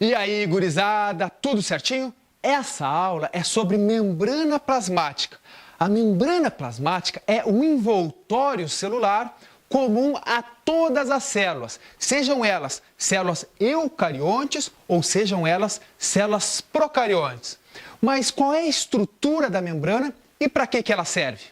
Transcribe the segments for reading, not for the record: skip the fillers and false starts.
E aí, gurizada, tudo certinho? Essa aula é sobre membrana plasmática. A membrana plasmática é um envoltório celular comum a todas as células, sejam elas células eucariontes ou sejam elas células procariontes. Mas qual é a estrutura da membrana e para que ela serve?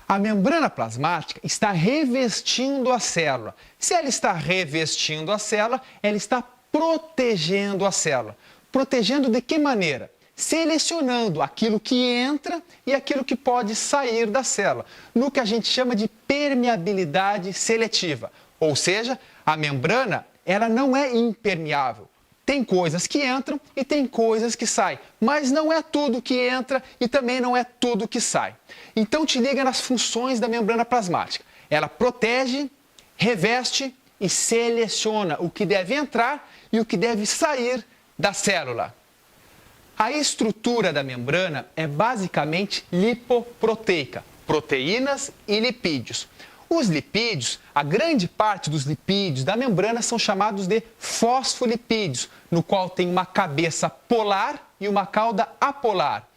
A membrana plasmática está revestindo a célula. Se ela está revestindo a célula, ela está protegendo a célula. Protegendo de que maneira? Selecionando aquilo que entra e aquilo que pode sair da célula, no que a gente chama de permeabilidade seletiva. Ou seja, a membrana ela não é impermeável. Tem coisas que entram e tem coisas que saem, mas não é tudo que entra e também não é tudo que sai. Então te liga nas funções da membrana plasmática. Ela protege, reveste e seleciona o que deve entrar e o que deve sair da célula. A estrutura da membrana é basicamente lipoproteica, proteínas e lipídios. Os lipídios, a grande parte dos lipídios da membrana são chamados de fosfolipídios, no qual tem uma cabeça polar e uma cauda apolar.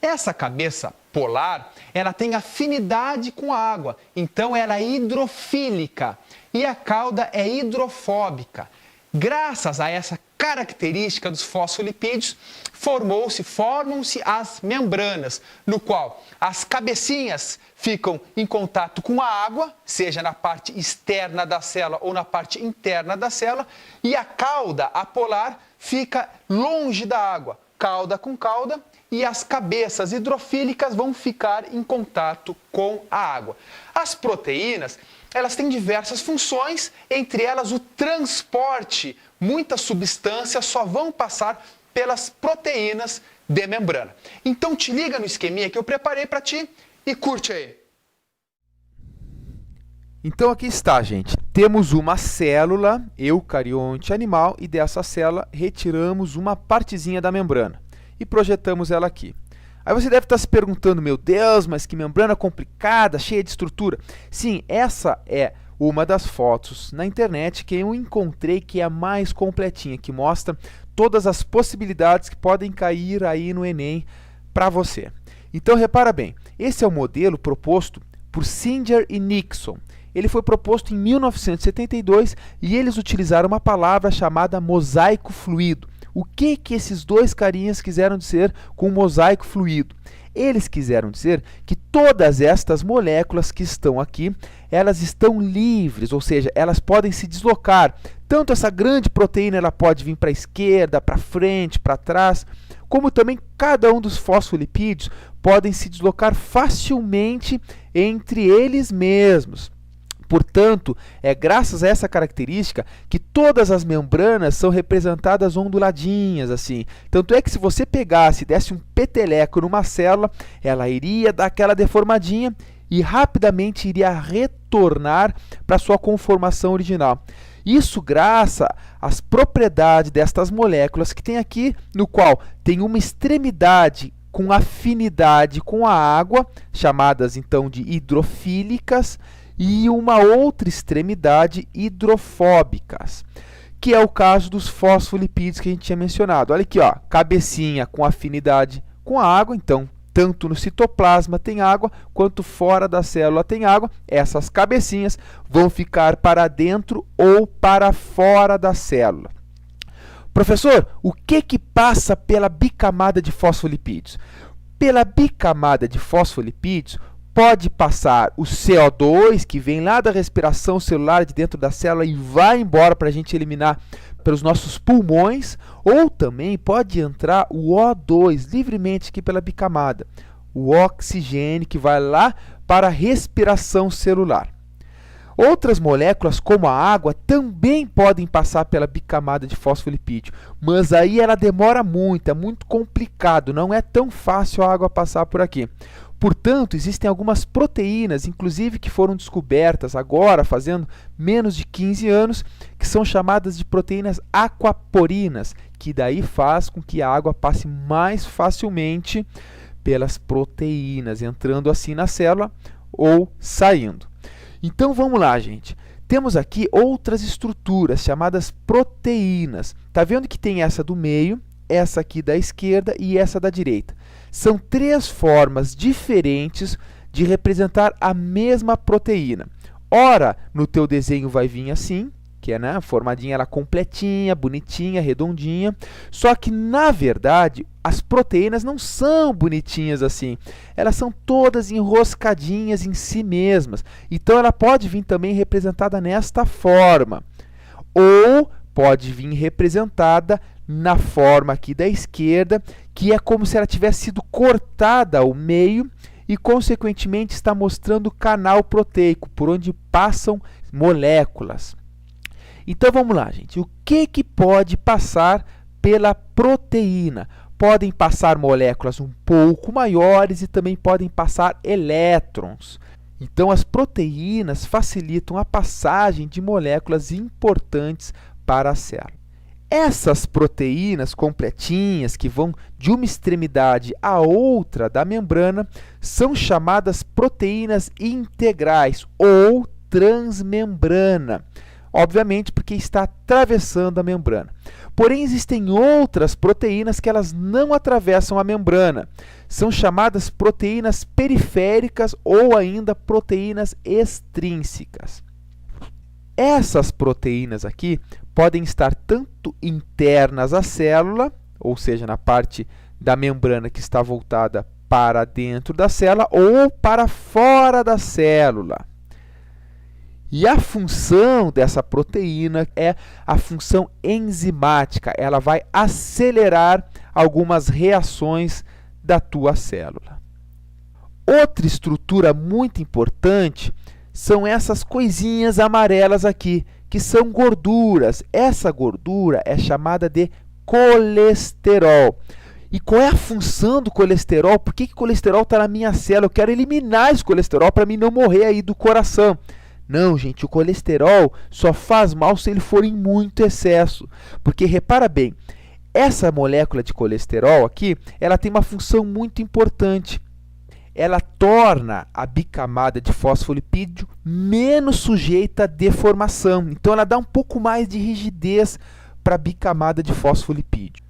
Essa cabeça polar, ela tem afinidade com a água, então ela é hidrofílica, e a cauda é hidrofóbica. Graças a essa característica dos fosfolipídios, formam-se as membranas, no qual as cabecinhas ficam em contato com a água, seja na parte externa da célula ou na parte interna da célula, e a cauda apolar fica longe da água, cauda com cauda, e as cabeças hidrofílicas vão ficar em contato com a água. As proteínas, elas têm diversas funções, entre elas o transporte. Muitas substâncias só vão passar pelas proteínas de membrana. Então te liga no esqueminha que eu preparei para ti e curte aí. Então aqui está, gente. Temos uma célula eucarionte animal e dessa célula retiramos uma partezinha da membrana e projetamos ela aqui. Aí você deve estar se perguntando, meu Deus, mas que membrana complicada, cheia de estrutura. Sim, essa é uma das fotos na internet que eu encontrei que é a mais completinha, que mostra todas as possibilidades que podem cair aí no Enem para você. Então repara bem, esse é o modelo proposto por Singer e Nixon. Ele foi proposto em 1972 e eles utilizaram uma palavra chamada mosaico fluido. O que esses dois carinhas quiseram dizer com mosaico fluido? Eles quiseram dizer que todas estas moléculas que estão aqui, elas estão livres, ou seja, elas podem se deslocar. Tanto essa grande proteína ela pode vir para a esquerda, para frente, para trás, como também cada um dos fosfolipídios podem se deslocar facilmente entre eles mesmos. Portanto, é graças a essa característica que todas as membranas são representadas onduladinhas, assim. Tanto é que se você pegasse e desse um peteleco numa célula, ela iria dar aquela deformadinha e rapidamente iria retornar para sua conformação original. Isso graças às propriedades destas moléculas que tem aqui, no qual tem uma extremidade com afinidade com a água, chamadas então de hidrofílicas, e uma outra extremidade hidrofóbicas, que é o caso dos fosfolipídios que a gente tinha mencionado. Olha aqui, ó, cabecinha com afinidade com a água, então tanto no citoplasma tem água, quanto fora da célula tem água. Essas cabecinhas vão ficar para dentro ou para fora da célula. Professor, o que passa pela bicamada de fosfolipídios? Pela bicamada de fosfolipídios, pode passar o CO2, que vem lá da respiração celular de dentro da célula e vai embora para a gente eliminar pelos nossos pulmões, ou também pode entrar o O2 livremente aqui pela bicamada, o oxigênio que vai lá para a respiração celular. Outras moléculas, como a água, também podem passar pela bicamada de fosfolipídio, mas aí ela demora muito, é muito complicado, não é tão fácil a água passar por aqui. Portanto, existem algumas proteínas, inclusive que foram descobertas agora, fazendo menos de 15 anos, que são chamadas de proteínas aquaporinas, que daí faz com que a água passe mais facilmente pelas proteínas, entrando assim na célula ou saindo. Então vamos lá, gente. Temos aqui outras estruturas chamadas proteínas. Tá vendo que tem essa do meio, essa aqui da esquerda e essa da direita. São três formas diferentes de representar a mesma proteína. Ora, no teu desenho vai vir assim, que é, né, formadinha, ela completinha, bonitinha, redondinha. Só que, na verdade, as proteínas não são bonitinhas assim. Elas são todas enroscadinhas em si mesmas. Então, ela pode vir também representada nesta forma. Ou pode vir representada na forma aqui da esquerda, que é como se ela tivesse sido cortada ao meio e, consequentemente, está mostrando o canal proteico, por onde passam moléculas. Então, vamos lá, gente. O que pode passar pela proteína? Podem passar moléculas um pouco maiores e também podem passar elétrons. Então, as proteínas facilitam a passagem de moléculas importantes para a célula. Essas proteínas completinhas, que vão de uma extremidade à outra da membrana, são chamadas proteínas integrais ou transmembrana. Obviamente, porque está atravessando a membrana. Porém, existem outras proteínas que elas não atravessam a membrana. São chamadas proteínas periféricas ou ainda proteínas extrínsecas. Essas proteínas aqui podem estar tanto internas à célula, ou seja, na parte da membrana que está voltada para dentro da célula, ou para fora da célula. E a função dessa proteína é a função enzimática. Ela vai acelerar algumas reações da tua célula. Outra estrutura muito importante são essas coisinhas amarelas aqui, que são gorduras. Essa gordura é chamada de colesterol. E qual é a função do colesterol? Por que o colesterol está na minha célula? Eu quero eliminar esse colesterol para mim não morrer aí do coração. Não, gente, o colesterol só faz mal se ele for em muito excesso. Porque, repara bem, essa molécula de colesterol aqui, ela tem uma função muito importante. Ela torna a bicamada de fosfolipídio menos sujeita a deformação. Então, ela dá um pouco mais de rigidez para a bicamada de fosfolipídio.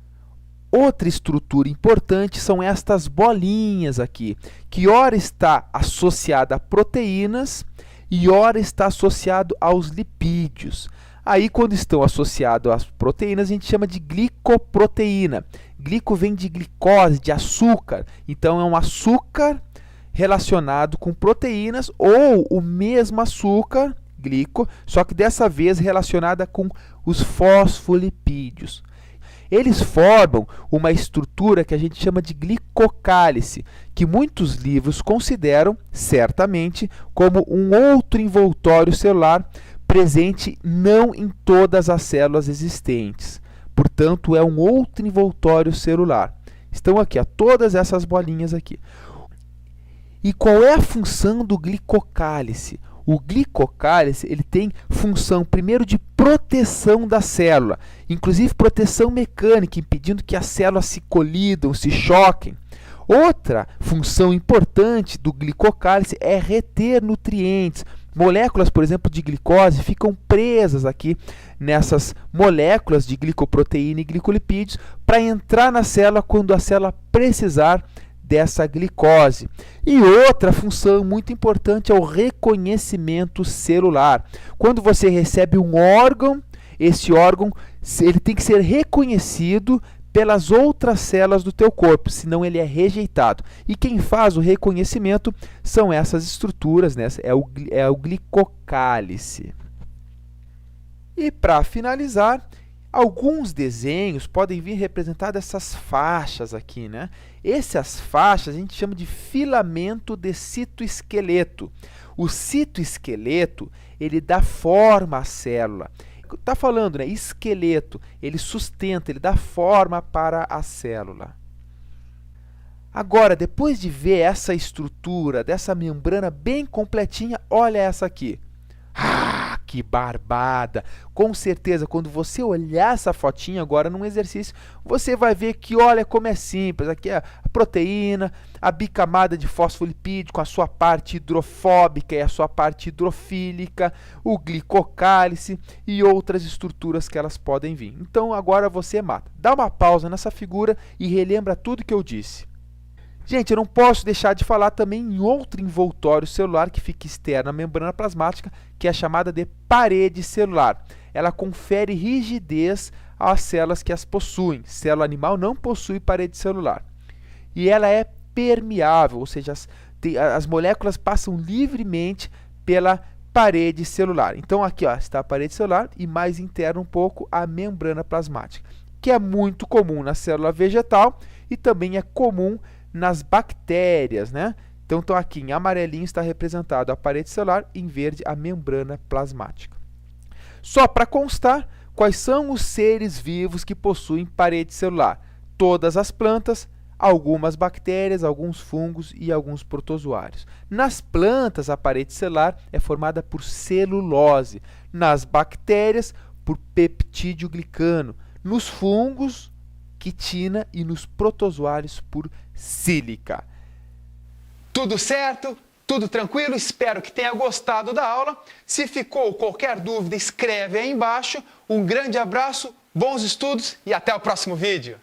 Outra estrutura importante são estas bolinhas aqui, que ora está associada a proteínas e ora está associado aos lipídios. Aí, quando estão associados às proteínas, a gente chama de glicoproteína. Glico vem de glicose, de açúcar. Então, é um açúcar relacionado com proteínas ou o mesmo açúcar, glico, só que dessa vez relacionada com os fosfolipídios. Eles formam uma estrutura que a gente chama de glicocálice, que muitos livros consideram, certamente, como um outro envoltório celular presente não em todas as células existentes. Portanto, é um outro envoltório celular. Estão aqui, todas essas bolinhas aqui. E qual é a função do glicocálice? O glicocálice ele tem função, primeiro, de proteção da célula, inclusive proteção mecânica, impedindo que as células se colidam, se choquem. Outra função importante do glicocálice é reter nutrientes. Moléculas, por exemplo, de glicose ficam presas aqui nessas moléculas de glicoproteína e glicolipídios para entrar na célula quando a célula precisar dessa glicose. E outra função muito importante é o reconhecimento celular. Quando você recebe um órgão, esse órgão ele tem que ser reconhecido pelas outras células do teu corpo, senão ele é rejeitado. E quem faz o reconhecimento são essas estruturas, né? É o glicocálice. E para finalizar, alguns desenhos podem vir representar essas faixas aqui, né? Essas faixas a gente chama de filamento de citoesqueleto. O citoesqueleto, ele dá forma à célula. Está falando, né? Esqueleto, ele sustenta, ele dá forma para a célula. Agora, depois de ver essa estrutura dessa membrana bem completinha, olha essa aqui. Que que barbada! Com certeza, quando você olhar essa fotinha agora num exercício, você vai ver que olha como é simples. Aqui é a proteína, a bicamada de fosfolipídio com a sua parte hidrofóbica e a sua parte hidrofílica, o glicocálice e outras estruturas que elas podem vir. Então agora você mata. Dá uma pausa nessa figura e relembra tudo que eu disse. Gente, eu não posso deixar de falar também em outro envoltório celular que fica externo à membrana plasmática, que é chamada de parede celular. Ela confere rigidez às células que as possuem. Célula animal não possui parede celular. E ela é permeável, ou seja, as moléculas passam livremente pela parede celular. Então aqui está a parede celular e mais interna um pouco a membrana plasmática, que é muito comum na célula vegetal e também é comum nas bactérias, né? Então aqui em amarelinho está representado a parede celular, em verde a membrana plasmática. Só para constar, quais são os seres vivos que possuem parede celular? Todas as plantas, algumas bactérias, alguns fungos e alguns protozoários. Nas plantas, a parede celular é formada por celulose. Nas bactérias, por peptídeo glicano. Nos fungos, quitina e nos protozoários por sílica. Tudo certo? Tudo tranquilo? Espero que tenha gostado da aula. Se ficou qualquer dúvida, escreve aí embaixo. Um grande abraço, bons estudos e até o próximo vídeo.